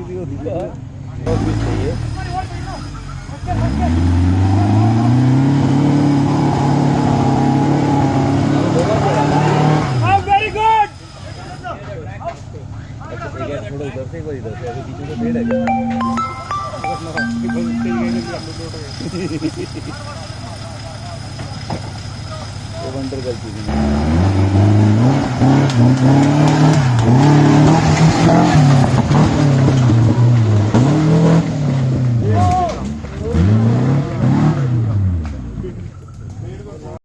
किसी को दिखा बहुत भी सही है। Very good. थोड़ा इधर से एक बार इधर से अभी पीछे से पेड़ है क्या? वो वंडर गलती थी।